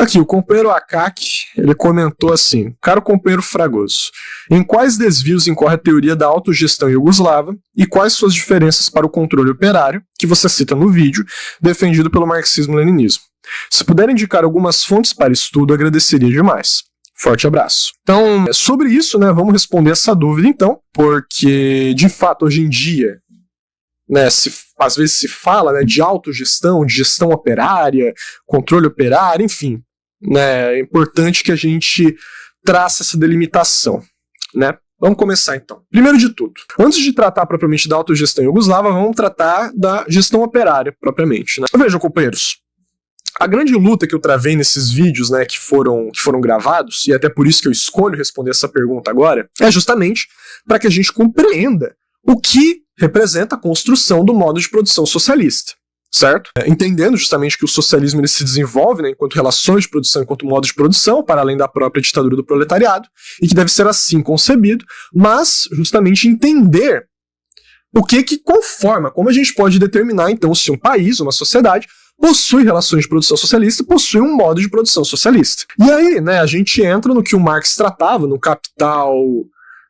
Aqui, o companheiro Akak, ele comentou assim: caro companheiro Fragoso, em quais desvios incorre a teoria da autogestão iugoslava e quais suas diferenças para o controle operário, que você cita no vídeo, defendido pelo marxismo-leninismo? Se puder indicar algumas fontes para estudo, agradeceria demais. Forte abraço. Então, sobre isso, né, vamos responder essa dúvida então, porque, de fato, hoje em dia, né, às vezes se fala, né, de autogestão, de gestão operária, controle operário, enfim, né, é importante que a gente trace essa delimitação, né? Vamos começar então. Primeiro de tudo, antes de tratar propriamente da autogestão iugoslava, vamos tratar da gestão operária propriamente, né? Vejam, companheiros, a grande luta que eu travei nesses vídeos, né, que foram gravados, e até por isso que eu escolho responder essa pergunta agora, é justamente para que a gente compreenda o que representa a construção do modo de produção socialista, certo? Entendendo justamente que o socialismo ele se desenvolve, né, enquanto relações de produção, enquanto modo de produção, para além da própria ditadura do proletariado, e que deve ser assim concebido, mas justamente entender o que conforma, como a gente pode determinar então se um país, uma sociedade, possui relações de produção socialista, possui um modo de produção socialista. E aí, né, a gente entra no que o Marx tratava, no Capital,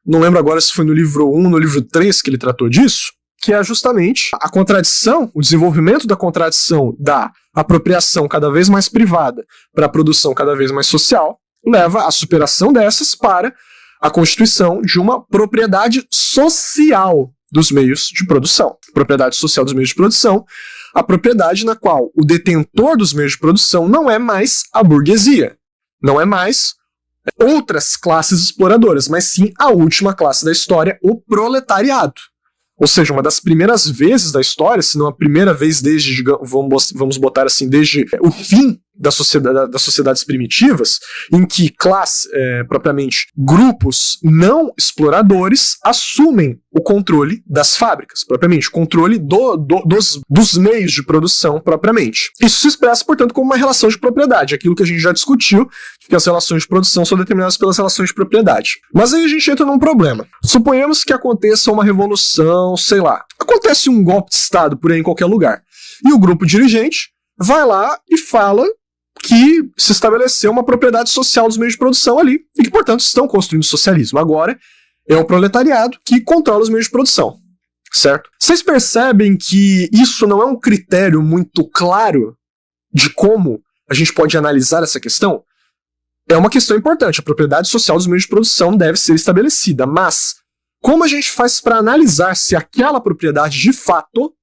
não lembro agora se foi no livro 1, no livro 3 que ele tratou disso, que é justamente a contradição, o desenvolvimento da contradição da apropriação cada vez mais privada para a produção cada vez mais social, leva à superação dessas para a constituição de uma propriedade social dos meios de produção. Propriedade social dos meios de produção, a propriedade na qual o detentor dos meios de produção não é mais a burguesia, não é mais outras classes exploradoras, mas sim a última classe da história, o proletariado. Ou seja, uma das primeiras vezes da história, se não a primeira vez desde, vamos botar assim, desde o fim das sociedades primitivas, em que propriamente grupos não exploradores assumem o controle das fábricas, propriamente, o controle dos meios de produção propriamente. Isso se expressa, portanto, como uma relação de propriedade, aquilo que a gente já discutiu, que as relações de produção são determinadas pelas relações de propriedade. Mas aí a gente entra num problema. Suponhamos que aconteça uma revolução, sei lá, acontece um golpe de Estado por aí em qualquer lugar, e o grupo dirigente vai lá e fala que se estabeleceu uma propriedade social dos meios de produção ali, e que, portanto, estão construindo socialismo. Agora, é o proletariado que controla os meios de produção, certo? Vocês percebem que isso não é um critério muito claro de como a gente pode analisar essa questão? É uma questão importante, a propriedade social dos meios de produção deve ser estabelecida, mas como a gente faz para analisar se aquela propriedade, de fato,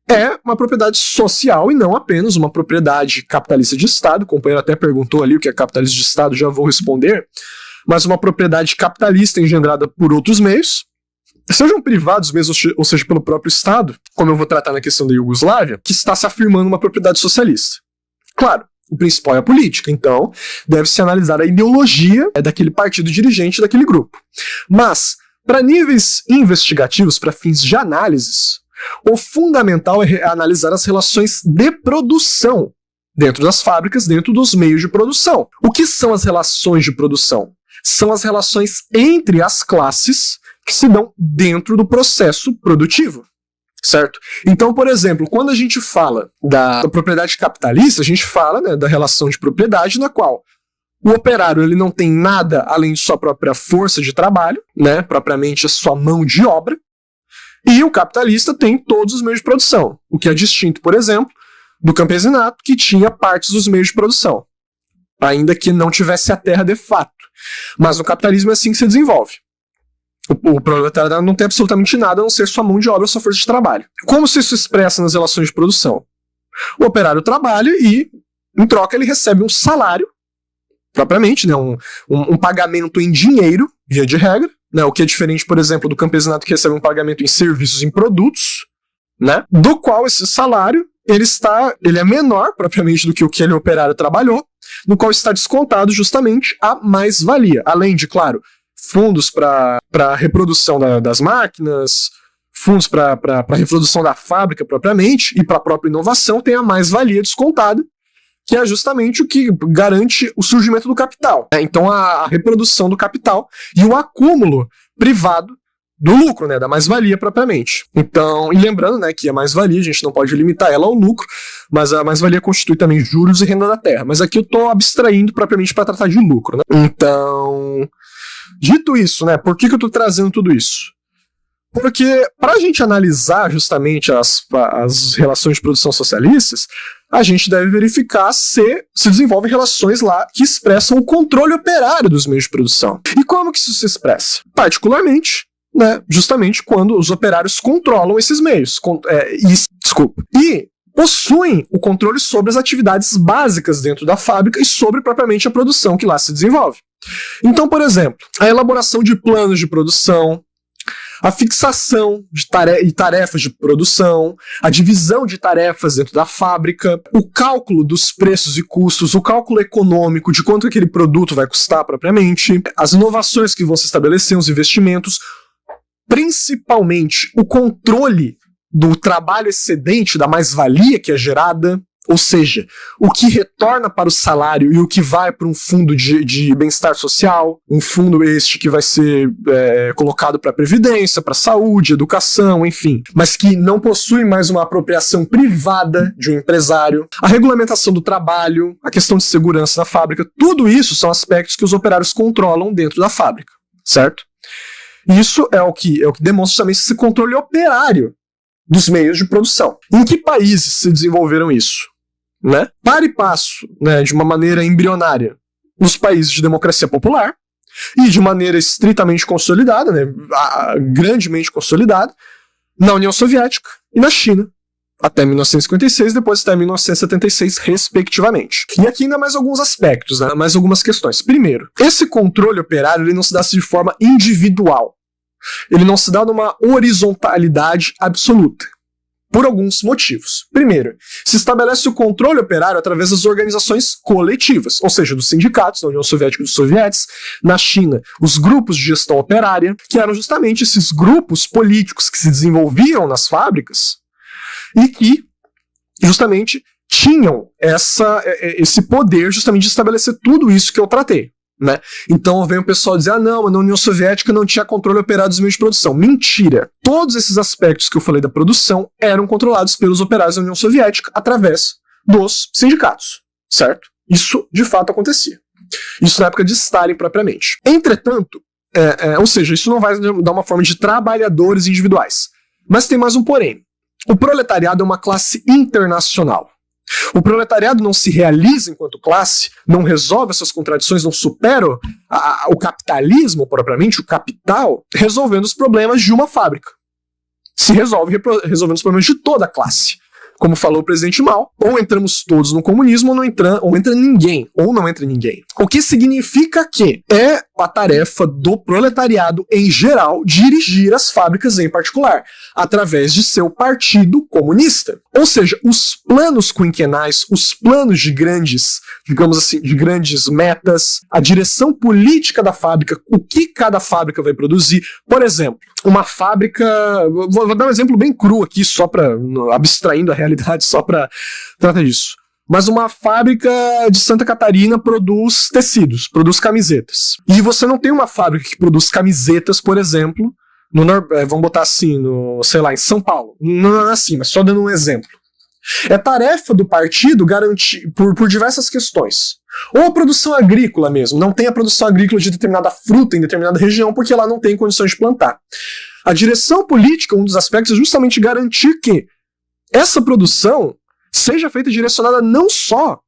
é uma propriedade social e não apenas uma propriedade capitalista de Estado? O companheiro até perguntou ali o que é capitalista de Estado, já vou responder. Mas uma propriedade capitalista engendrada por outros meios, sejam privados mesmo, ou seja, pelo próprio Estado, como eu vou tratar na questão da Iugoslávia, que está se afirmando uma propriedade socialista. Claro, o principal é a política, então deve-se analisar a ideologia daquele partido dirigente daquele grupo. Mas, para níveis investigativos, para fins de análises, o fundamental é analisar as relações de produção dentro das fábricas, dentro dos meios de produção. O que são as relações de produção? São as relações entre as classes que se dão dentro do processo produtivo, certo? Então, por exemplo, quando a gente fala da propriedade capitalista, a gente fala, né, da relação de propriedade na qual o operário ele não tem nada além de sua própria força de trabalho, né, propriamente a sua mão de obra, e o capitalista tem todos os meios de produção, o que é distinto, por exemplo, do campesinato, que tinha partes dos meios de produção, ainda que não tivesse a terra de fato. Mas no capitalismo é assim que se desenvolve. O proletariado não tem absolutamente nada a não ser sua mão de obra, sua força de trabalho. Como se isso expressa nas relações de produção? O operário trabalha e, em troca, ele recebe um salário, propriamente, né, um pagamento em dinheiro, via de regra, né, o que é diferente, por exemplo, do campesinato que recebe um pagamento em serviços, em produtos, né, do qual esse salário ele é menor, propriamente, do que o que aquele operário trabalhou, no qual está descontado justamente a mais-valia. Além de, claro, fundos para a reprodução das máquinas, fundos para a reprodução da fábrica propriamente, e para a própria inovação, tem a mais-valia descontada, que é justamente o que garante o surgimento do capital. Então, a reprodução do capital e o acúmulo privado do lucro, né, da mais-valia propriamente. Então, e lembrando, né, que a mais-valia, a gente não pode limitar ela ao lucro, mas a mais-valia constitui também juros e renda da terra. Mas aqui eu tô abstraindo propriamente para tratar de lucro, né? Então, dito isso, né, por que eu tô trazendo tudo isso? Porque para a gente analisar justamente as relações de produção socialistas, a gente deve verificar se desenvolvem relações lá que expressam o controle operário dos meios de produção. E como que isso se expressa? Particularmente, né, justamente quando os operários controlam esses meios. E possuem o controle sobre as atividades básicas dentro da fábrica e sobre propriamente a produção que lá se desenvolve. Então, por exemplo, a elaboração de planos de produção, a fixação de tarefas de produção, a divisão de tarefas dentro da fábrica, o cálculo dos preços e custos, o cálculo econômico de quanto aquele produto vai custar propriamente, as inovações que vão se estabelecer, os investimentos, principalmente o controle do trabalho excedente, da mais-valia que é gerada, ou seja, o que retorna para o salário e o que vai para um fundo de bem-estar social, um fundo este que vai ser colocado para previdência, para saúde, educação, enfim, mas que não possui mais uma apropriação privada de um empresário, a regulamentação do trabalho, a questão de segurança na fábrica, tudo isso são aspectos que os operários controlam dentro da fábrica, certo? Isso é o que demonstra também esse controle operário dos meios de produção. Em que países se desenvolveram isso? Né? Para e passo, né, de uma maneira embrionária nos países de democracia popular e de maneira estritamente consolidada, né, grandemente consolidada, na União Soviética e na China, até 1956, depois até 1976, respectivamente. E aqui ainda mais alguns aspectos, né, mais algumas questões. Primeiro, esse controle operário ele não se dá de forma individual. Ele não se dá numa horizontalidade absoluta. Por alguns motivos. Primeiro, se estabelece o controle operário através das organizações coletivas, ou seja, dos sindicatos, na União Soviética e dos sovietes, na China, os grupos de gestão operária, que eram justamente esses grupos políticos que se desenvolviam nas fábricas e que, justamente, tinham esse poder justamente de estabelecer tudo isso que eu tratei. Né? Então vem o pessoal dizer, não, mas na União Soviética não tinha controle operário dos meios de produção. Mentira! Todos esses aspectos que eu falei da produção eram controlados pelos operários da União Soviética através dos sindicatos, certo? Isso de fato acontecia. Isso na época de Stalin propriamente. Entretanto, ou seja, isso não vai dar uma forma de trabalhadores individuais. Mas tem mais um porém. O proletariado é uma classe internacional. O proletariado não se realiza enquanto classe, não resolve essas contradições, não supera o capitalismo propriamente, o capital, resolvendo os problemas de uma fábrica. Se resolve resolvendo os problemas de toda a classe. Como falou o presidente Mao, ou entramos todos no comunismo, ou entra ninguém, ou não entra ninguém. O que significa que é a tarefa do proletariado em geral dirigir as fábricas em particular, através de seu partido comunista. Ou seja, os planos quinquenais, os planos de grandes, digamos assim, de grandes metas, a direção política da fábrica, o que cada fábrica vai produzir. Por exemplo, uma fábrica, vou dar um exemplo bem cru aqui, só para abstraindo a realidade, só para tratar disso. Mas uma fábrica de Santa Catarina produz tecidos, produz camisetas. E você não tem uma fábrica que produz camisetas, por exemplo, vamos botar assim, sei lá, em São Paulo. Não é assim, mas só dando um exemplo. É tarefa do partido garantir, por diversas questões. Ou a produção agrícola mesmo, não tem a produção agrícola de determinada fruta em determinada região, porque lá não tem condições de plantar. A direção política, um dos aspectos, é justamente garantir que essa produção seja feita direcionada não só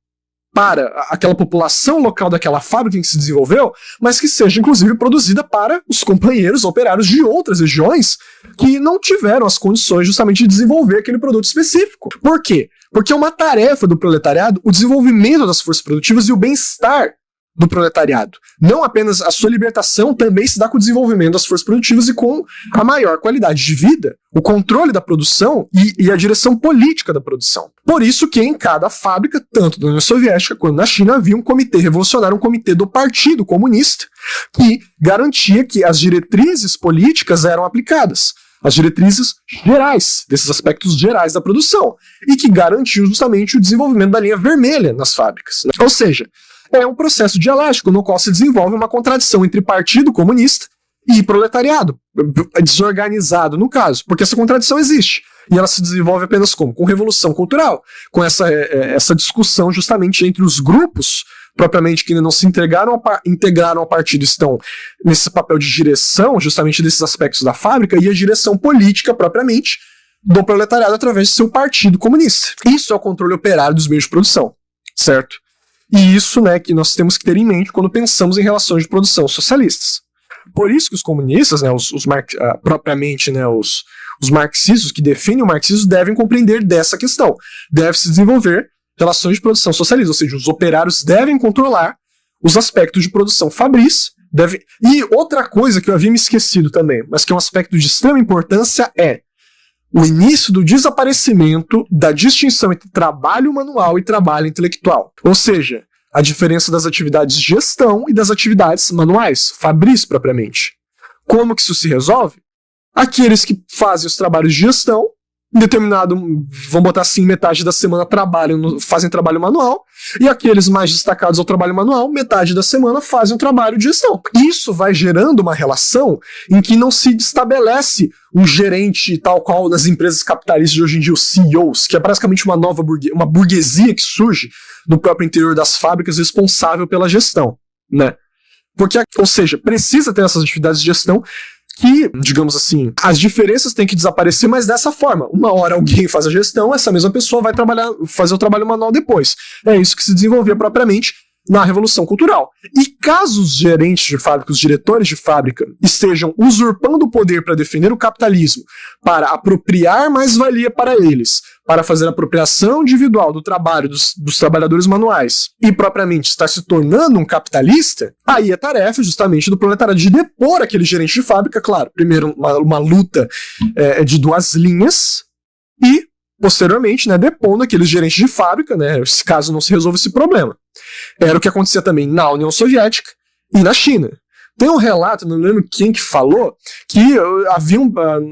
para aquela população local daquela fábrica em que se desenvolveu, mas que seja inclusive produzida para os companheiros operários de outras regiões que não tiveram as condições justamente de desenvolver aquele produto específico. Por quê? Porque é uma tarefa do proletariado o desenvolvimento das forças produtivas e o bem-estar do proletariado. Não apenas a sua libertação também se dá com o desenvolvimento das forças produtivas e com a maior qualidade de vida, o controle da produção e a direção política da produção. Por isso que em cada fábrica, tanto da União Soviética quanto na China, havia um comitê revolucionário, um comitê do Partido Comunista, que garantia que as diretrizes políticas eram aplicadas. As diretrizes gerais, desses aspectos gerais da produção, e que garantiu justamente o desenvolvimento da linha vermelha nas fábricas. Né? Ou seja, é um processo dialético no qual se desenvolve uma contradição entre Partido Comunista e proletariado, desorganizado no caso, porque essa contradição existe. E ela se desenvolve apenas como? Com revolução cultural, com essa discussão justamente entre os grupos, propriamente que ainda não se integraram ao partido, estão nesse papel de direção, justamente desses aspectos da fábrica, e a direção política, propriamente, do proletariado através de seu partido comunista. Isso é o controle operário dos meios de produção, certo? E isso, né, que nós temos que ter em mente quando pensamos em relações de produção socialistas. Por isso que os comunistas, né, propriamente, né, os marxistas que definem o marxismo devem compreender dessa questão. Deve se desenvolver relações de produção socialista, ou seja, os operários devem controlar os aspectos de produção fabris. E outra coisa que eu havia me esquecido também, mas que é um aspecto de extrema importância, é o início do desaparecimento da distinção entre trabalho manual e trabalho intelectual. Ou seja, a diferença das atividades de gestão e das atividades manuais, fabris propriamente. Como que isso se resolve? Aqueles que fazem os trabalhos de gestão, em determinado, vamos botar assim, metade da semana fazem trabalho manual, e aqueles mais destacados ao trabalho manual, metade da semana fazem o trabalho de gestão. Isso vai gerando uma relação em que não se estabelece um gerente tal qual nas empresas capitalistas de hoje em dia, os CEOs, que é praticamente uma burguesia que surge no próprio interior das fábricas responsável pela gestão, né? Porque, ou seja, precisa ter essas atividades de gestão que, digamos assim, as diferenças têm que desaparecer, mas dessa forma. Uma hora alguém faz a gestão, essa mesma pessoa vai fazer o trabalho manual depois. É isso que se desenvolvia propriamente na Revolução Cultural. E caso os gerentes de fábrica, os diretores de fábrica, estejam usurpando o poder para defender o capitalismo, para apropriar mais-valia para eles, para fazer a apropriação individual do trabalho dos trabalhadores manuais e propriamente estar se tornando um capitalista, aí é tarefa justamente do proletariado de depor aquele gerente de fábrica, claro, primeiro uma luta de duas linhas e, posteriormente, né, depondo aqueles gerentes de fábrica, né, caso não se resolva esse problema. Era o que acontecia também na União Soviética e na China. Tem um relato, não lembro quem que falou, que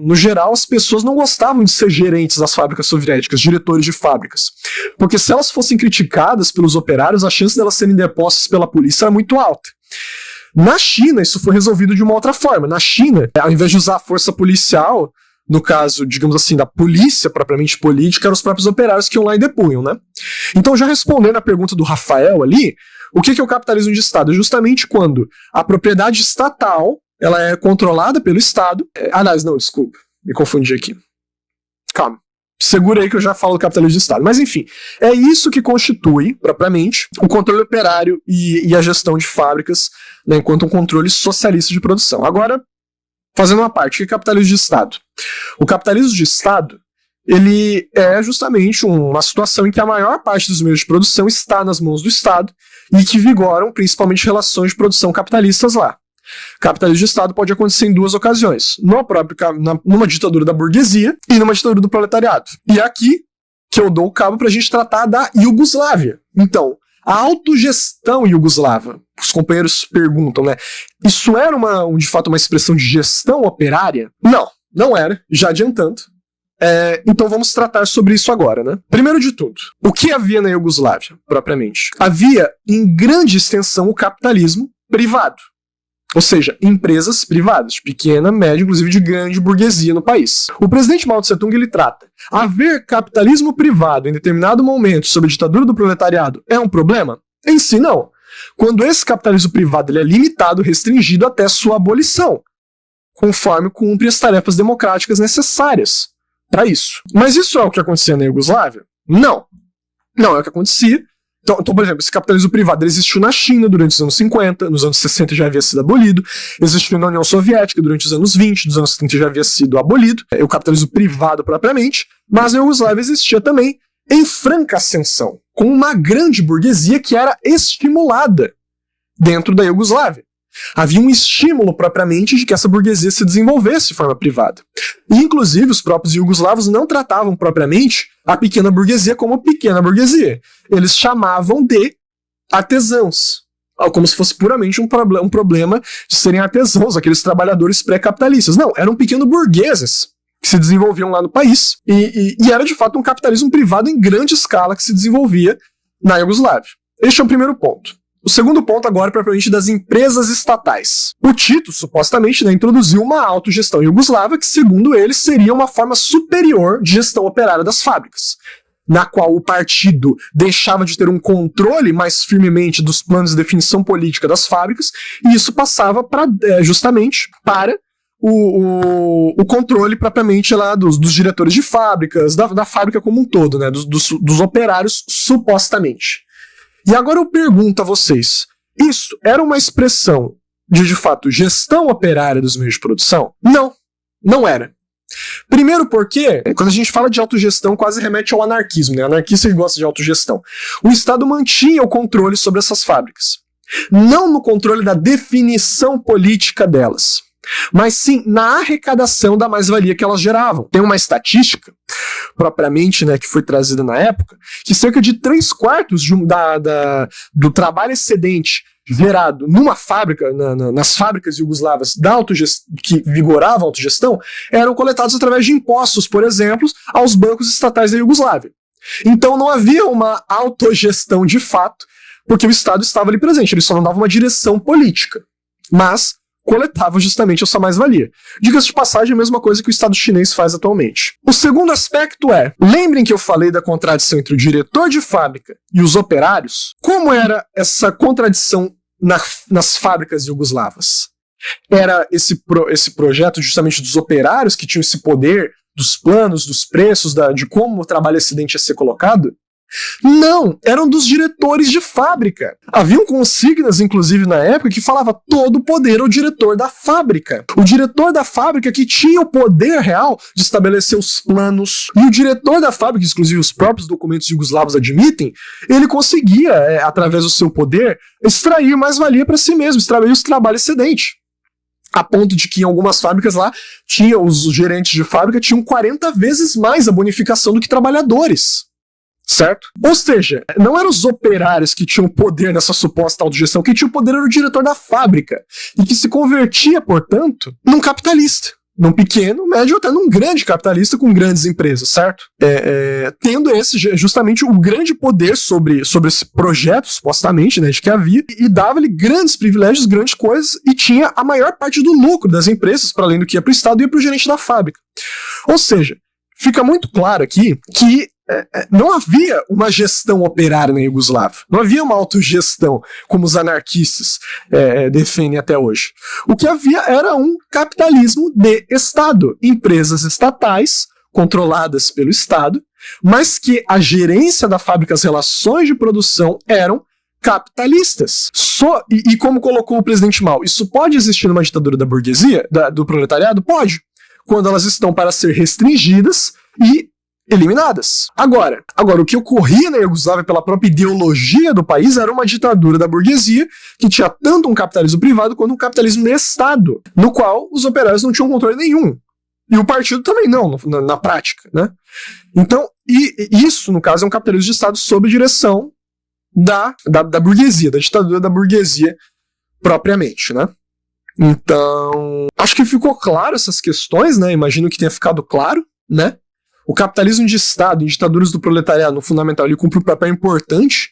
no geral, as pessoas não gostavam de ser gerentes das fábricas soviéticas, diretores de fábricas. Porque se elas fossem criticadas pelos operários, a chance delas serem depostas pela polícia era muito alta. Na China, isso foi resolvido de uma outra forma. Na China, ao invés de usar a força policial, no caso, digamos assim, da polícia propriamente política, eram os próprios operários que iam lá e depunham, né? Então, já respondendo a pergunta do Rafael ali, o que é o capitalismo de Estado? É justamente quando a propriedade estatal ela é controlada pelo Estado. Aliás, não, desculpa, me confundi aqui. Calma, segura aí que eu já falo do capitalismo de Estado. Mas enfim, é isso que constitui, propriamente, o controle operário e a gestão de fábricas, né, enquanto um controle socialista de produção. Agora, fazendo uma parte, o que é capitalismo de Estado? O capitalismo de Estado, ele é justamente uma situação em que a maior parte dos meios de produção está nas mãos do Estado e que vigoram principalmente relações de produção capitalistas lá. Capitalismo de Estado pode acontecer em duas ocasiões, numa ditadura da burguesia e numa ditadura do proletariado. E é aqui que eu dou o cabo para a gente tratar da Iugoslávia. Então, a autogestão iugoslava, os companheiros perguntam, né? Isso era de fato uma expressão de gestão operária? Não, não era, já adiantando. Então vamos tratar sobre isso agora, né? Primeiro de tudo, o que havia na Iugoslávia, propriamente? Havia, em grande extensão, o capitalismo privado. Ou seja, empresas privadas, de pequena, média, inclusive de grande burguesia no país. O presidente Mao Tse-tung, ele trata: haver capitalismo privado em determinado momento sob a ditadura do proletariado é um problema? Em si, não. Quando esse capitalismo privado ele é limitado, restringido até sua abolição, conforme cumpre as tarefas democráticas necessárias para isso. Mas isso é o que acontecia na Iugoslávia? Não. Não é o que acontecia. Então, por exemplo, esse capitalismo privado ele existiu na China durante os anos 50, nos anos 60 já havia sido abolido, existiu na União Soviética durante os anos 20, nos anos 30 já havia sido abolido, o capitalismo privado propriamente, mas na Iugoslávia existia também em franca ascensão, com uma grande burguesia que era estimulada dentro da Iugoslávia. Havia um estímulo propriamente de que essa burguesia se desenvolvesse de forma privada. E, inclusive, os próprios iugoslavos não tratavam propriamente a pequena burguesia como pequena burguesia. Eles chamavam de artesãos, como se fosse puramente um problema de serem artesãos, aqueles trabalhadores pré-capitalistas. Não, eram pequenos burgueses que se desenvolviam lá no país e era, de fato, um capitalismo privado em grande escala que se desenvolvia na Iugoslávia. Este é o primeiro ponto. O segundo ponto agora é propriamente das empresas estatais. O Tito, supostamente, né, introduziu uma autogestão iugoslava que, segundo ele, seria uma forma superior de gestão operária das fábricas, na qual o partido deixava de ter um controle mais firmemente dos planos de definição política das fábricas, e isso passava justamente para o controle propriamente lá dos diretores de fábricas, da fábrica como um todo, né, dos operários, supostamente. E agora eu pergunto a vocês, isso era uma expressão de fato, gestão operária dos meios de produção? Não, não era. Primeiro porque, quando a gente fala de autogestão, quase remete ao anarquismo, né? Anarquista que gosta de autogestão. O Estado mantinha o controle sobre essas fábricas. Não no controle da definição política delas, mas sim na arrecadação da mais-valia que elas geravam. Tem uma estatística, propriamente, né, que foi trazida na época, que cerca de 3/4 do trabalho excedente gerado numa fábrica, nas fábricas iugoslavas que vigoravam a autogestão, eram coletados através de impostos, por exemplo, aos bancos estatais da Iugoslávia. Então não havia uma autogestão de fato, porque o Estado estava ali presente, ele só não dava uma direção política, mas coletava justamente essa mais-valia. Diga-se de passagem, a mesma coisa que o Estado chinês faz atualmente. O segundo aspecto é, lembrem que eu falei da contradição entre o diretor de fábrica e os operários? Como era essa contradição nas fábricas iugoslavas? Era esse projeto justamente dos operários que tinham esse poder dos planos, dos preços, de como o trabalho excedente ia ser colocado? Não, eram dos diretores de fábrica. Haviam consignas, inclusive na época, que falava todo o poder ao diretor da fábrica. O diretor da fábrica que tinha o poder real de estabelecer os planos. E o diretor da fábrica, inclusive os próprios documentos jugoslavos admitem, ele conseguia, através do seu poder, extrair mais-valia para si mesmo, extrair os trabalhos excedentes. A ponto de que em algumas fábricas lá, os gerentes de fábrica tinham 40 vezes mais a bonificação do que trabalhadores. Certo? Ou seja, não eram os operários que tinham poder nessa suposta autogestão, quem tinha o poder era o diretor da fábrica, e que se convertia, portanto, num capitalista, num pequeno, médio ou até num grande capitalista com grandes empresas, certo? Tendo justamente o grande poder sobre esse projeto, supostamente, né, de que havia, e dava-lhe grandes privilégios, grandes coisas, e tinha a maior parte do lucro das empresas, para além do que ia para o Estado, ia para o gerente da fábrica. Ou seja, fica muito claro aqui que não havia uma gestão operária na Iugoslávia. Não havia uma autogestão, como os anarquistas defendem até hoje. O que havia era um capitalismo de Estado. Empresas estatais, controladas pelo Estado, mas que a gerência da fábrica, as relações de produção eram capitalistas. E como colocou o presidente Mao, isso pode existir numa ditadura da burguesia, do proletariado? Pode. Quando elas estão para ser restringidas e eliminadas. Agora, o que ocorria na Iugoslávia pela própria ideologia do país era uma ditadura da burguesia que tinha tanto um capitalismo privado quanto um capitalismo de Estado, no qual os operários não tinham controle nenhum. E o partido também não, na prática, né? Então, isso, no caso, é um capitalismo de Estado sob direção da burguesia, da ditadura da burguesia propriamente, né? Então, acho que ficou claro essas questões, né? Imagino que tenha ficado claro, né? O capitalismo de Estado em ditaduras do proletariado, no fundamental, ele cumpre um papel importante,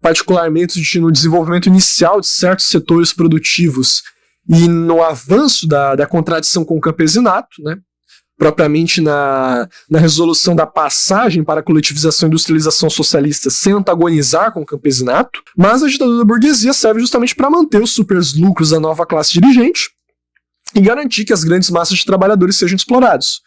particularmente no desenvolvimento inicial de certos setores produtivos e no avanço da contradição com o campesinato, né? Propriamente na resolução da passagem para a coletivização e industrialização socialista sem antagonizar com o campesinato, mas a ditadura da burguesia serve justamente para manter os superlucros da nova classe dirigente e garantir que as grandes massas de trabalhadores sejam explorados.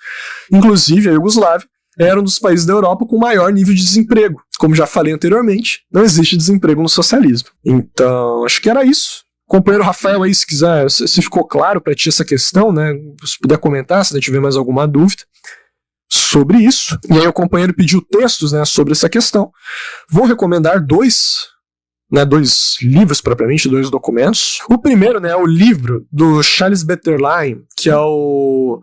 Inclusive, a Iugoslávia era um dos países da Europa com maior nível de desemprego. Como já falei anteriormente, não existe desemprego no socialismo. Então, acho que era isso. Companheiro Rafael aí, se quiser, se ficou claro para ti essa questão, né? Se puder comentar, se tiver mais alguma dúvida sobre isso. E aí o companheiro pediu textos, né, sobre essa questão. Vou recomendar dois livros propriamente, 2 documentos. O primeiro, né, é o livro do Charles Betterlein, que é o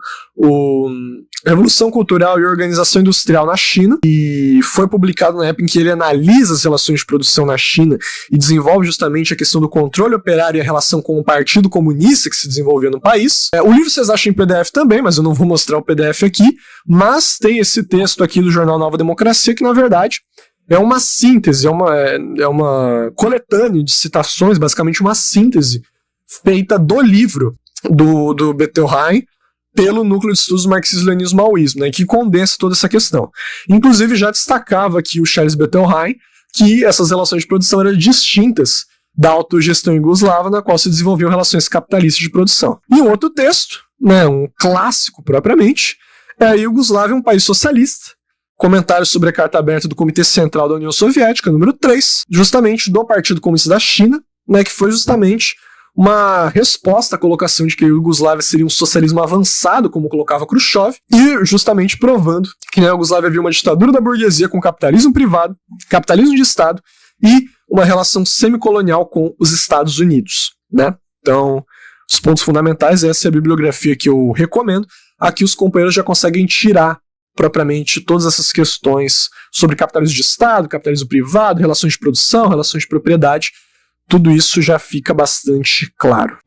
Revolução Cultural e Organização Industrial na China, e foi publicado na época em que ele analisa as relações de produção na China e desenvolve justamente a questão do controle operário e a relação com o Partido Comunista que se desenvolvia no país. O livro vocês acham em PDF também, mas eu não vou mostrar o PDF aqui, mas tem esse texto aqui do jornal Nova Democracia, que na verdade é uma síntese, é uma coletânea de citações, basicamente uma síntese feita do livro do Bettelheim pelo Núcleo de Estudos Marxismo-Leninismo-Maoísmo, né, que condensa toda essa questão. Inclusive, já destacava aqui o Charles Bettelheim que essas relações de produção eram distintas da autogestão iugoslava, na qual se desenvolviam relações capitalistas de produção. E um outro texto, né, um clássico propriamente, é a Iugoslávia, um país socialista, comentário sobre a Carta Aberta do Comitê Central da União Soviética, número 3, justamente do Partido Comunista da China, né, que foi justamente uma resposta à colocação de que a Iugoslávia seria um socialismo avançado, como colocava Khrushchev, e justamente provando que na Iugoslávia havia uma ditadura da burguesia com capitalismo privado, capitalismo de Estado e uma relação semicolonial com os Estados Unidos, né? Então, os pontos fundamentais, essa é a bibliografia que eu recomendo. Aqui os companheiros já conseguem tirar propriamente todas essas questões sobre capitalismo de Estado, capitalismo privado, relações de produção, relações de propriedade. Tudo isso já fica bastante claro.